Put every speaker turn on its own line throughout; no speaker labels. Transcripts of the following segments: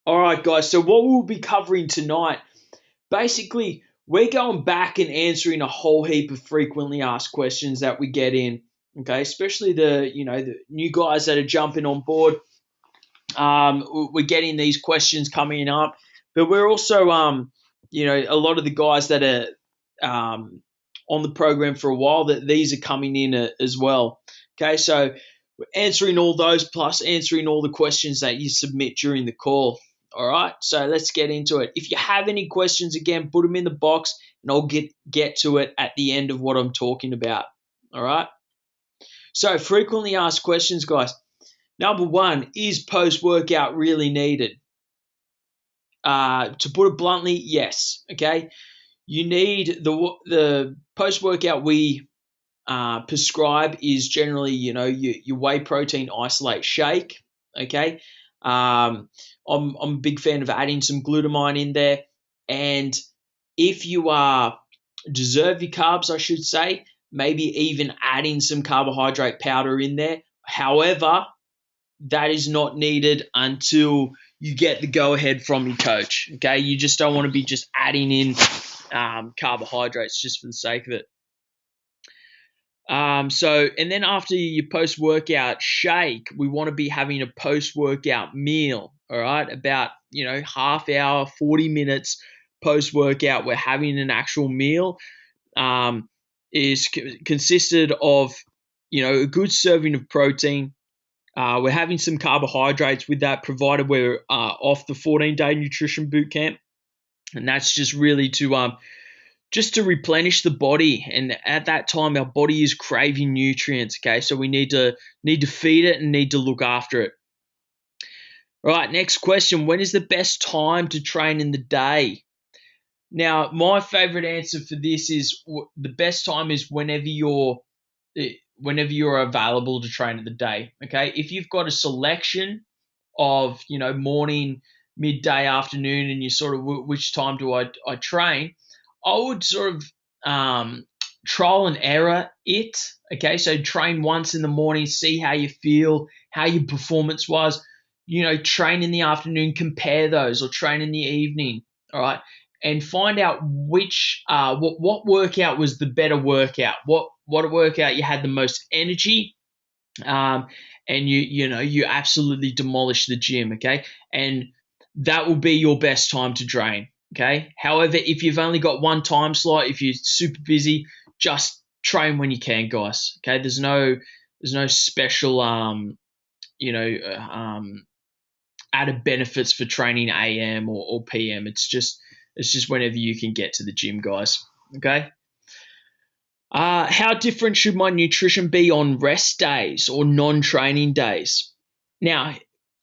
All right, guys. So what we'll be covering tonight, basically, we're going back and answering a whole heap of frequently asked questions that we get in. Okay, especially the new guys that are jumping on board. We're getting these questions coming up, but we're also a lot of the guys that are on the program for a while, that these are coming in as well. Okay, so we're answering all those plus answering all the questions that you submit during the call. All right, so let's get into it. If you have any questions, again, put them in the box, and I'll get to it at the end of what I'm talking about. All right. So frequently asked questions, guys. Number one, is post workout really needed? To put it bluntly, yes. Okay, you need the post workout we prescribe is generally your whey protein isolate shake. Okay, I'm a big fan of adding some glutamine in there, and if you deserve your carbs, I should say, maybe even adding some carbohydrate powder in there. However, that is not needed until you get the go ahead from your coach. Okay, you just don't want to be just adding in carbohydrates just for the sake of it. And then after your post workout shake, we want to be having a post workout meal. All right, about half hour, 40 minutes post workout, we're having an actual meal. Is consisted of a good serving of protein. We're having some carbohydrates with that, provided we're off the 14-day nutrition boot camp, and that's just really to replenish the body. And at that time, our body is craving nutrients. Okay, so we need to feed it and need to look after it. All right, next question: when is the best time to train in the day? Now, my favorite answer for this is the best time is whenever you're available to train in the day. Okay, if you've got a selection of morning, midday, afternoon, and you sort of which time do I train, I would sort of trial and error it. Okay, so train once in the morning, see how you feel, how your performance was. Train in the afternoon, compare those, or train in the evening. All right, and find out which what workout was the better workout. What workout you had the most energy, and you absolutely demolish the gym. Okay, and that will be your best time to drain. Okay. However, if you've only got one time slot, if you're super busy, just train when you can, guys. Okay. There's no special added benefits for training AM or PM. It's just whenever you can get to the gym, guys. Okay. How different should my nutrition be on rest days or non-training days? Now,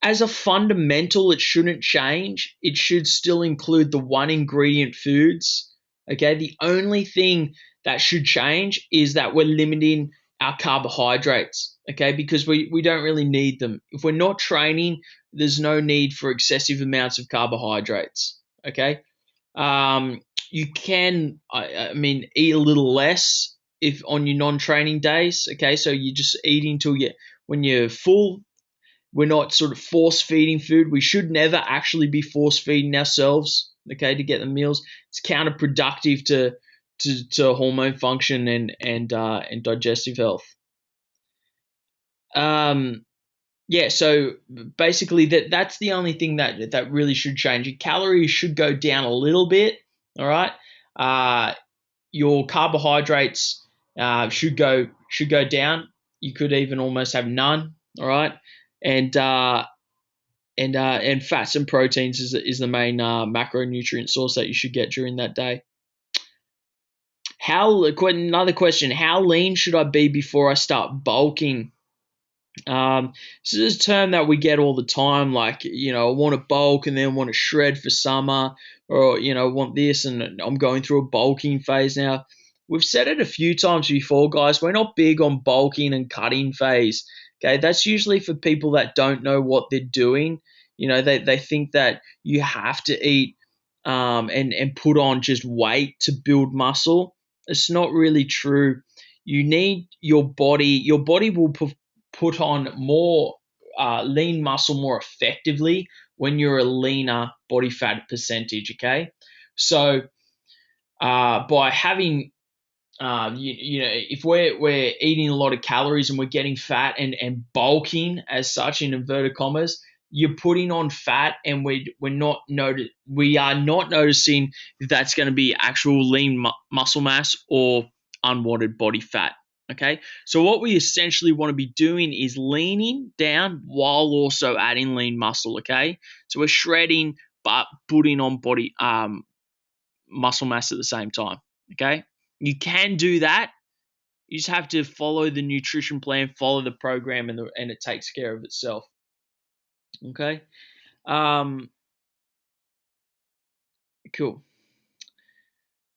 as a fundamental, it shouldn't change. It should still include the one ingredient foods. Okay, the only thing that should change is that we're limiting our carbohydrates. Okay, because we don't really need them. If we're not training, there's no need for excessive amounts of carbohydrates. Okay, you can, eat a little less if on your non-training days. Okay, so you just eat until when you're full. We're not sort of force feeding food. We should never actually be force feeding ourselves, okay, to get the meals. It's counterproductive to hormone function and digestive health. So basically that's the only thing that really should change. Your calories should go down a little bit. All right. Your carbohydrates should go down. You could even almost have none. All right. And fats and proteins is the main macronutrient source that you should get during that day. Another question: how lean should I be before I start bulking? This is a term that we get all the time. Like, I want to bulk and then want to shred for summer, or want this, and I'm going through a bulking phase now. We've said it a few times before, guys. We're not big on bulking and cutting phase. Okay, that's usually for people that don't know what they're doing. They think that you have to eat and put on just weight to build muscle. It's not really true. You need your body. Your body will put on more lean muscle more effectively when you're a leaner body fat percentage. Okay, so by having if we're eating a lot of calories and we're getting fat and bulking as such in inverted commas, you're putting on fat, and we are not noticing if that's going to be actual lean muscle mass or unwanted body fat. Okay, so what we essentially want to be doing is leaning down while also adding lean muscle. Okay, so we're shredding but putting on body muscle mass at the same time. Okay, you can do that. You just have to follow the nutrition plan, follow the program, and it takes care of itself. Okay. Cool.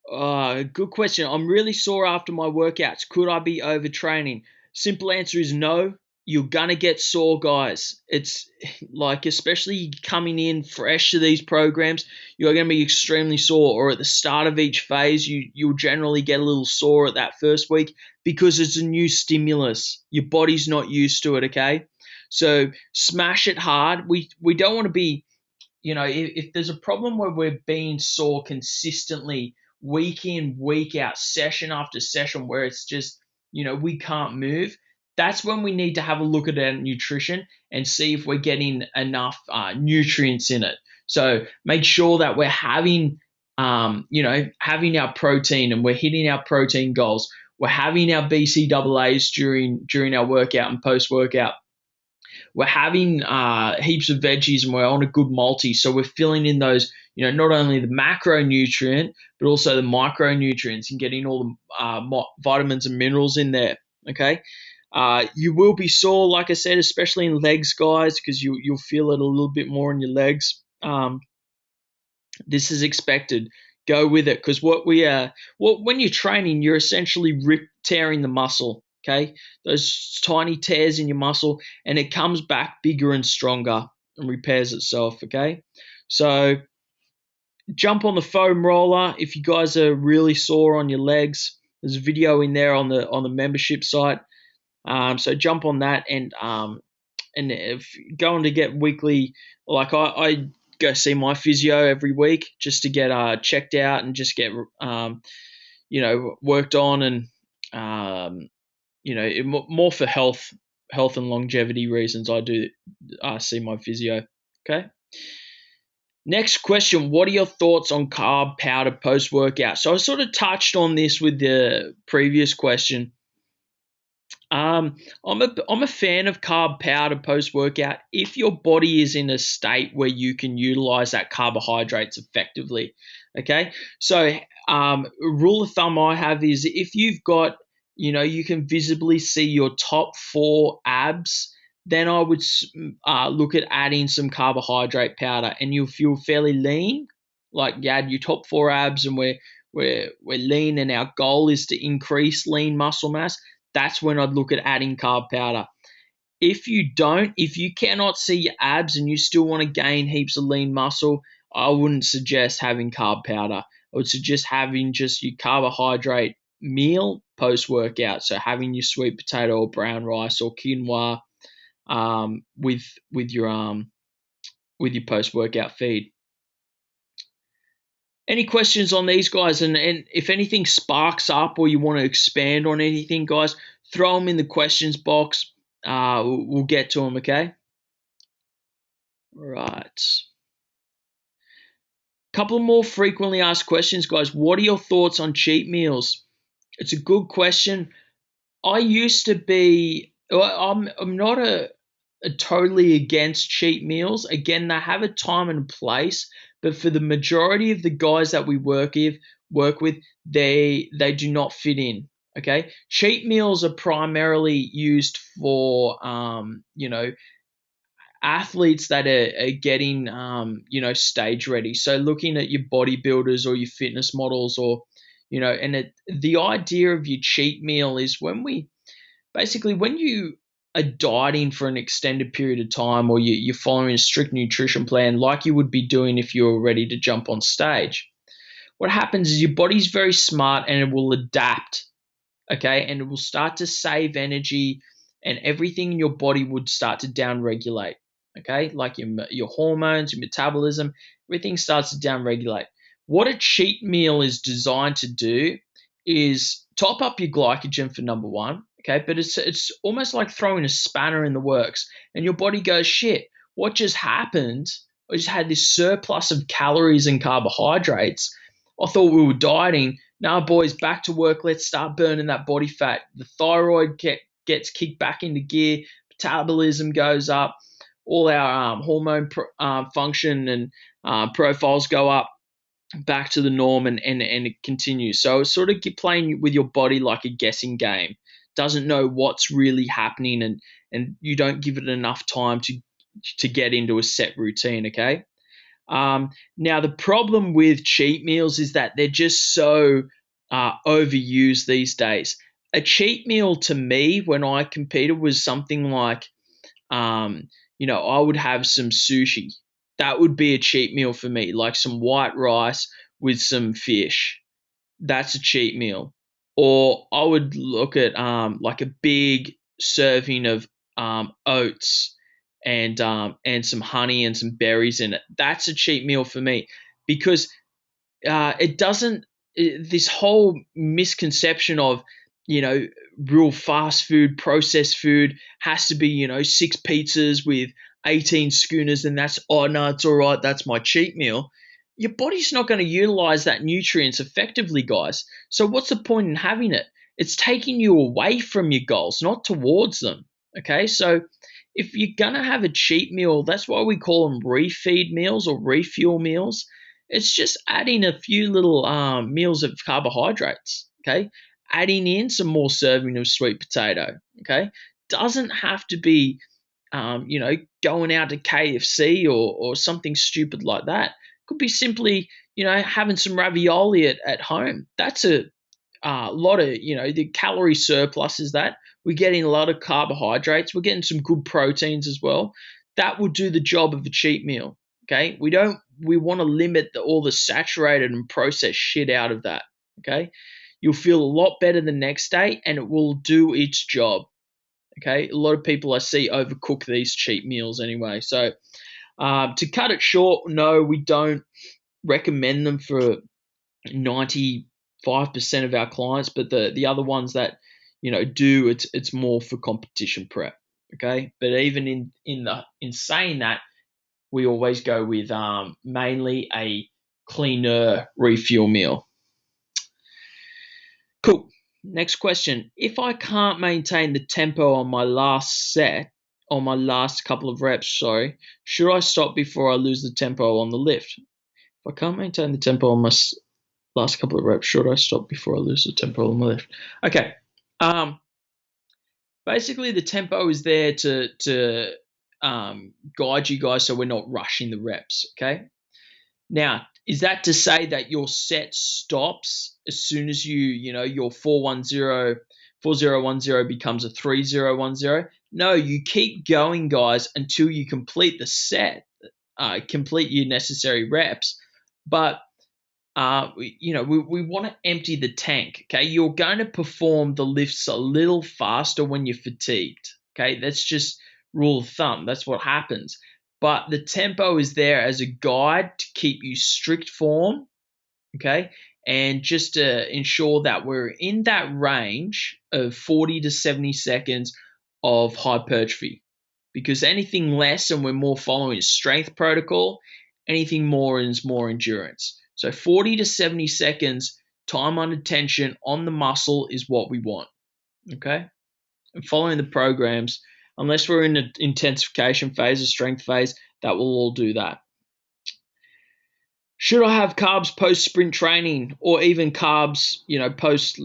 Good question. I'm really sore after my workouts. Could I be overtraining? Simple answer is no. You're gonna get sore, guys. It's like, especially coming in fresh to these programs, you're gonna be extremely sore. Or at the start of each phase, you'll generally get a little sore at that first week because it's a new stimulus. Your body's not used to it. Okay, so smash it hard. We don't want to be, if there's a problem where we're being sore consistently, week in, week out, session after session, where it's just, we can't move, that's when we need to have a look at our nutrition and see if we're getting enough nutrients in it. So make sure that we're having, having our protein and we're hitting our protein goals. We're having our BCAAs during our workout and post workout. We're having heaps of veggies and we're on a good multi. So we're filling in those, not only the macronutrient, but also the micronutrients and getting all the vitamins and minerals in there. Okay. You will be sore, like I said, especially in legs, guys, because you'll feel it a little bit more in your legs. This is expected. Go with it, because when you're training, you're essentially tearing the muscle. Okay, those tiny tears in your muscle, and it comes back bigger and stronger and repairs itself. Okay, so jump on the foam roller if you guys are really sore on your legs. There's a video in there on the membership site. So jump on that, and if going to get weekly, like I go see my physio every week just to get checked out and just get worked on, and more for health and longevity reasons. I do see my physio. Okay. Next question: what are your thoughts on carb powder post workout? So I sort of touched on this with the previous question. I'm a fan of carb powder post workout if your body is in a state where you can utilize that carbohydrates effectively. Okay, so rule of thumb I have is if you've got, you can visibly see your top 4 abs, then I would look at adding some carbohydrate powder, and you'll feel fairly lean. Like you add your top 4 abs, and we're lean, and our goal is to increase lean muscle mass. That's when I'd look at adding carb powder. If you cannot see your abs and you still want to gain heaps of lean muscle, I wouldn't suggest having carb powder. I would suggest having just your carbohydrate meal post workout. So having your sweet potato or brown rice or quinoa with your post workout feed. Any questions on these, guys? And if anything sparks up or you want to expand on anything, guys, throw them in the questions box. We'll get to them, okay? Right. Couple more frequently asked questions, guys. What are your thoughts on cheat meals? It's a good question. I used to be. I'm not a totally against cheat meals. Again, they have a time and a place, but for the majority of the guys that we work with, they do not fit in. Okay, cheat meals are primarily used for athletes that are getting stage ready. So looking at your bodybuilders or your fitness models, or the idea of your cheat meal is when you are dieting for an extended period of time, or you're following a strict nutrition plan like you would be doing if you were ready to jump on stage. What happens is your body's very smart and it will adapt, okay, and it will start to save energy and everything in your body would start to downregulate. Okay, like your hormones, your metabolism, everything starts to downregulate. What a cheat meal is designed to do is top up your glycogen for number one. Okay, but it's almost like throwing a spanner in the works, and your body goes, shit, what just happened? I just had this surplus of calories and carbohydrates. I thought we were dieting. Now, boys, back to work. Let's start burning that body fat. The thyroid gets kicked back into gear. Metabolism goes up. All our hormone function and profiles go up back to the norm, and it continues. So it's sort of playing with your body like a guessing game. Doesn't know what's really happening, and you don't give it enough time to get into a set routine. Okay. Now the problem with cheat meals is that they're just so overused these days. A cheat meal to me when I competed was something like, I would have some sushi. That would be a cheat meal for me, like some white rice with some fish. That's a cheat meal. Or I would look at like a big serving of oats and some honey and some berries in it. That's a cheat meal for me because it doesn't. This whole misconception of real fast food, processed food has to be 6 pizzas with 18 schooners, and that's, oh no, it's all right. That's my cheat meal. Your body's not going to utilize that nutrients effectively, guys. So what's the point in having it? It's taking you away from your goals, not towards them. Okay, so if you're gonna have a cheat meal, that's why we call them refeed meals or refuel meals. It's just adding a few little meals of carbohydrates. Okay, adding in some more serving of sweet potato. Okay, doesn't have to be going out to KFC or something stupid like that. Could be simply, having some ravioli at home. That's a lot of, the calorie surplus is that. We're getting a lot of carbohydrates. We're getting some good proteins as well. That will do the job of a cheat meal. Okay. We want to limit all the saturated and processed shit out of that. Okay. You'll feel a lot better the next day and it will do its job. Okay. A lot of people I see overcook these cheat meals anyway. So, to cut it short, no, we don't recommend them for 95% of our clients, but the other ones that do, it's more for competition prep. Okay, but even in saying that, we always go with mainly a cleaner refuel meal. Cool. Next question. If I can't maintain the tempo on my last couple of reps, sorry, should I stop before I lose the tempo on the lift? If I can't maintain the tempo on my last couple of reps, should I stop before I lose the tempo on the lift? Okay. Basically, the tempo is there to guide you guys so we're not rushing the reps. Okay. Now, is that to say that your set stops as soon as your 4010 becomes a 3010? No, you keep going, guys, until you complete the set, complete your necessary reps. But we want to empty the tank. Okay, you're going to perform the lifts a little faster when you're fatigued. Okay, that's just rule of thumb. That's what happens. But the tempo is there as a guide to keep you strict form. Okay, and just to ensure that we're in that range of 40 to 70 seconds of hypertrophy. Because anything less and we're more following a strength protocol, anything more is more endurance. So 40 to 70 seconds time under tension on the muscle is what we want. Okay? And following the programs, unless we're in an intensification phase, a strength phase, that will all do that. Should I have carbs post sprint training or even carbs, post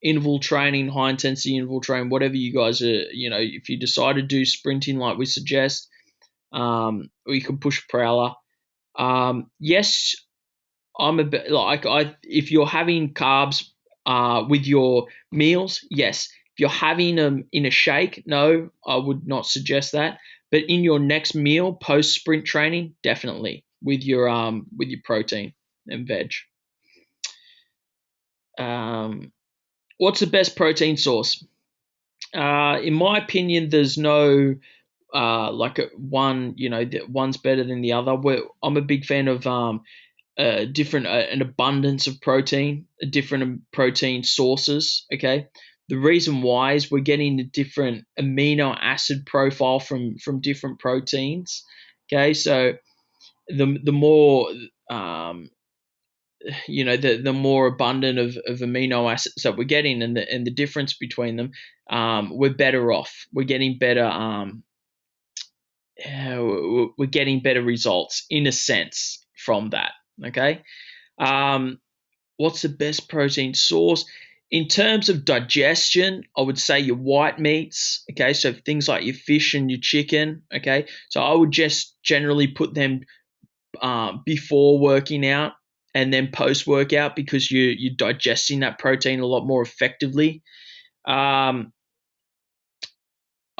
interval training, high intensity interval training, whatever you guys are, if you decide to do sprinting like we suggest, or you can push prowler. Yes, I'm a bit like if you're having carbs with your meals, yes. If you're having them in a shake, no, I would not suggest that. But in your next meal post sprint training, definitely with your protein and veg. What's the best protein source? In my opinion, there's no one, that one's better than the other. I'm a big fan of different an abundance of protein, different protein sources. Okay, the reason why is we're getting a different amino acid profile from different proteins. Okay, so the more the more abundant of amino acids that we're getting, and the difference between them, we're better off. We're getting better. We're getting better results in a sense from that. Okay. What's the best protein source? In terms of digestion, I would say your white meats. Okay, so things like your fish and your chicken. Okay, so I would just generally put them before working out and then post workout, because you're digesting that protein a lot more effectively. Um,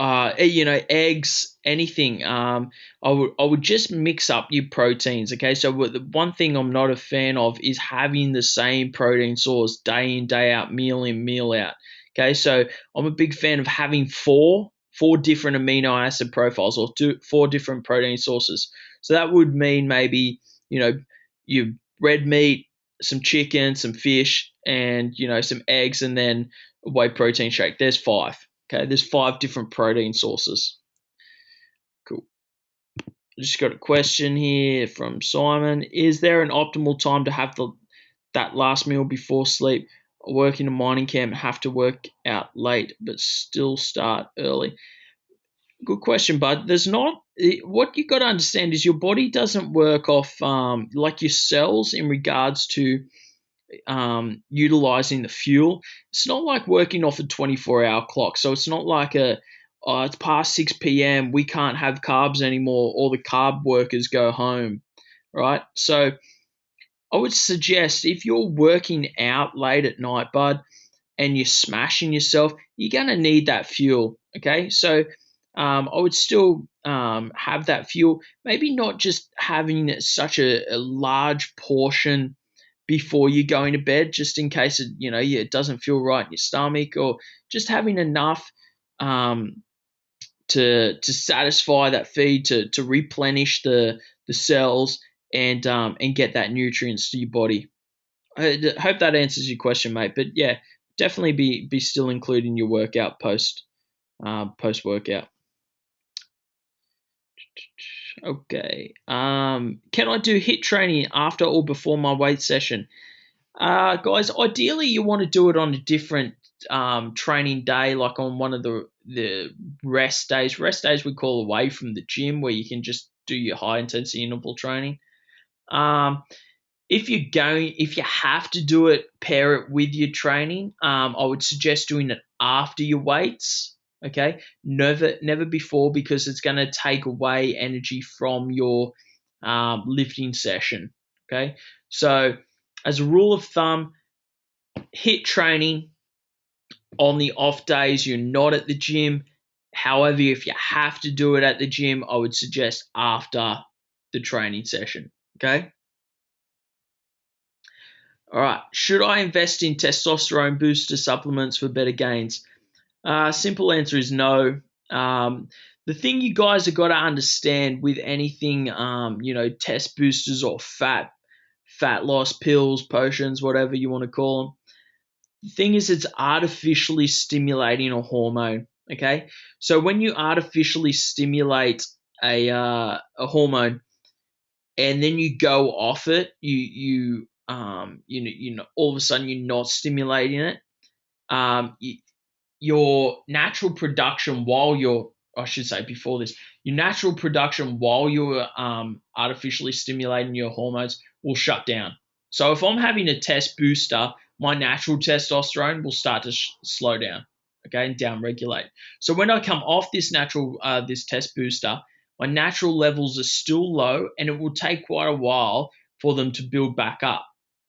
Eggs, anything. I would just mix up your proteins. Okay, so the one thing I'm not a fan of is having the same protein source day in, day out, meal in, meal out. Okay, so I'm a big fan of having four different amino acid profiles, or four different protein sources. So that would mean maybe your red meat, some chicken, some fish, and some eggs, and then a whey protein shake. There's five. Okay, there's five different protein sources. Cool. I just got a question here from Simon. Is there an optimal time to have that last meal before sleep? Work in a mining camp, have to work out late, but still start early. Good question, bud. There's not. What you got to understand is your body doesn't work off like your cells in regards to utilizing the fuel. It's not like working off a 24-hour clock. So it's not like it's past 6 p.m. We can't have carbs anymore. All the carb workers go home, right? So I would suggest, if you're working out late at night, bud, and you're smashing yourself, you're going to need that fuel. Okay. So I would still have that fuel, maybe not just having such a large portion before you going to bed, just in case it doesn't feel right in your stomach, or just having enough to satisfy that feed, to replenish the cells, and get that nutrients to your body. I hope that answers your question, mate. But yeah, definitely be still including your workout post workout. Okay. Can I do HIIT training after or before my weight session? Guys, ideally you want to do it on a different training day, like on one of the rest days. Rest days we call away from the gym, where you can just do your high intensity interval training. If you have to do it, pair it with your training. I would suggest doing it after your weights. Okay, never before, because it's going to take away energy from your lifting session. Okay, so as a rule of thumb, HIIT training on the off days you're not at the gym. However, if you have to do it at the gym, I would suggest after the training session. Okay. All right. Should I invest in testosterone booster supplements for better gains? Simple answer is no. The thing you guys have got to understand with anything, test boosters or fat loss pills, potions, whatever you want to call them. The thing is, it's artificially stimulating a hormone. Okay, so when you artificially stimulate a hormone, and then you go off it, all of a sudden you're not stimulating it. Your natural production before this, your natural production while you're artificially stimulating your hormones will shut down. So if I'm having a test booster, my natural testosterone will start to slow down, okay, and down regulate. So when I come off this this test booster, my natural levels are still low, and it will take quite a while for them to build back up.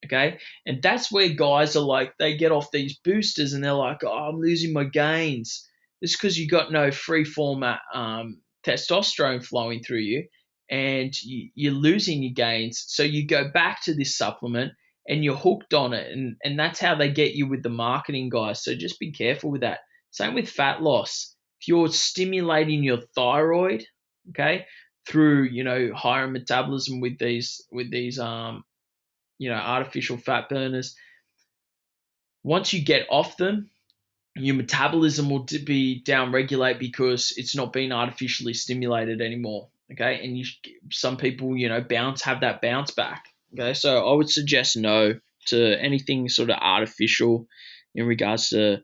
Okay. And that's where guys are like, they get off these boosters and they're like, oh, I'm losing my gains. It's because you got no free format testosterone flowing through you, and you're losing your gains. So you go back to this supplement and you're hooked on it. And that's how they get you with the marketing, guys. So just be careful with that. Same with fat loss. If you're stimulating your thyroid, okay, through higher metabolism with these artificial fat burners, once you get off them, your metabolism will be down regulate because it's not being artificially stimulated anymore. Okay, and some people have that bounce back. Okay, so I would suggest no to anything sort of artificial in regards to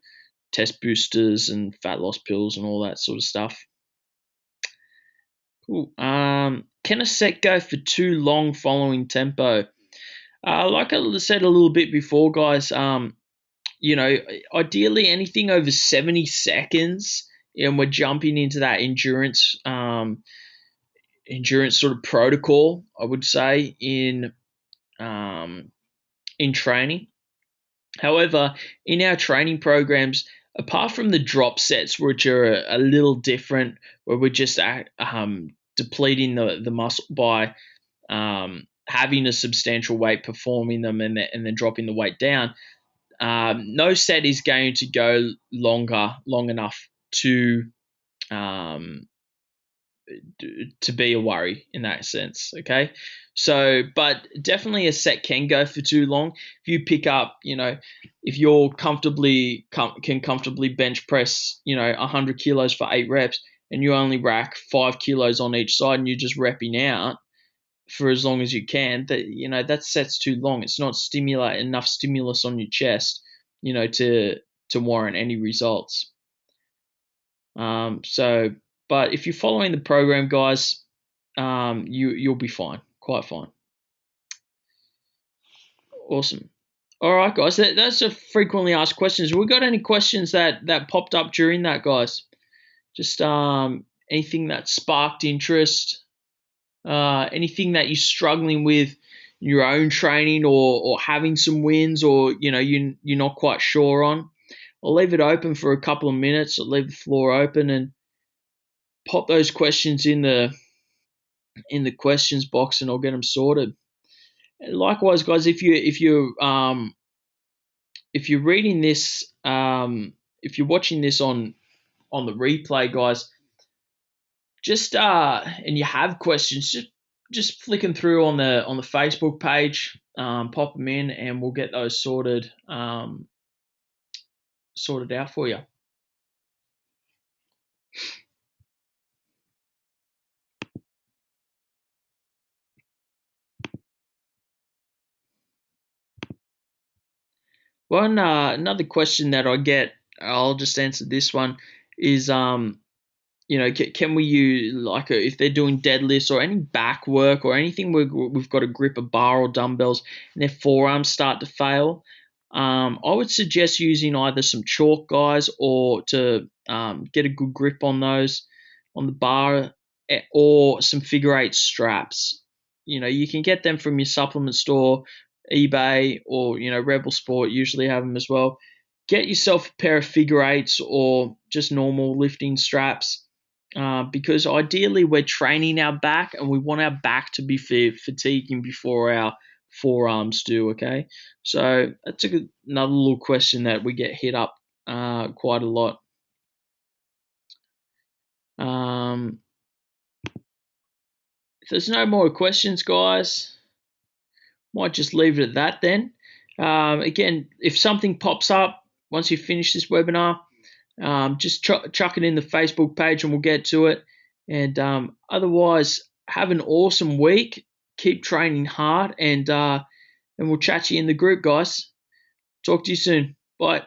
test boosters and fat loss pills and all that sort of stuff. Cool. Can a set go for too long following tempo? Like I said a little bit before, guys. Ideally anything over 70 seconds, and we're jumping into that endurance sort of protocol, I would say, in training. However, in our training programs, apart from the drop sets, which are a little different, where we're just depleting the muscle by having a substantial weight, performing them, and then dropping the weight down, no set is going to go long enough to be a worry in that sense. Okay, so but definitely a set can go for too long. If you pick up, if you're can comfortably bench press 100 kilos for 8 reps, and you only rack 5 kilos on each side, and you're just repping out for as long as you can, that set's too long. It's not stimulate enough stimulus on your chest to warrant any results. But if you're following the program, guys, you'll be fine, quite fine. Awesome. All right, guys, that's a frequently asked questions. We got any questions that popped up during that, guys? Just anything that sparked interest, anything that you're struggling with in your own training, or having some wins, or you're not quite sure on. I'll leave it open for a couple of minutes. I'll leave the floor open and pop those questions in the questions box, and I'll get them sorted. And likewise, guys, if you're reading this, if you're watching this on the replay, guys, just and you have questions, just flick them through on the Facebook page, pop them in, and we'll get those sorted out for you. One another question that I get, I'll just answer this one, is can we use, like, if they're doing deadlifts or any back work or anything where we've got to grip a bar or dumbbells and their forearms start to fail, I would suggest using either some chalk, guys, or to get a good grip on those on the bar, or some figure 8 straps. You can get them from your supplement store, eBay, or Rebel Sport usually have them as well. Get yourself a pair of figure 8s or just normal lifting straps, because ideally we're training our back and we want our back to be fatiguing before our forearms do. Okay, so that's another little question that we get hit up quite a lot. If there's no more questions, guys, might just leave it at that then. Again, if something pops up once you finish this webinar, just chuck it in the Facebook page and we'll get to it. And otherwise, have an awesome week. Keep training hard, and we'll chat to you in the group, guys. Talk to you soon. Bye.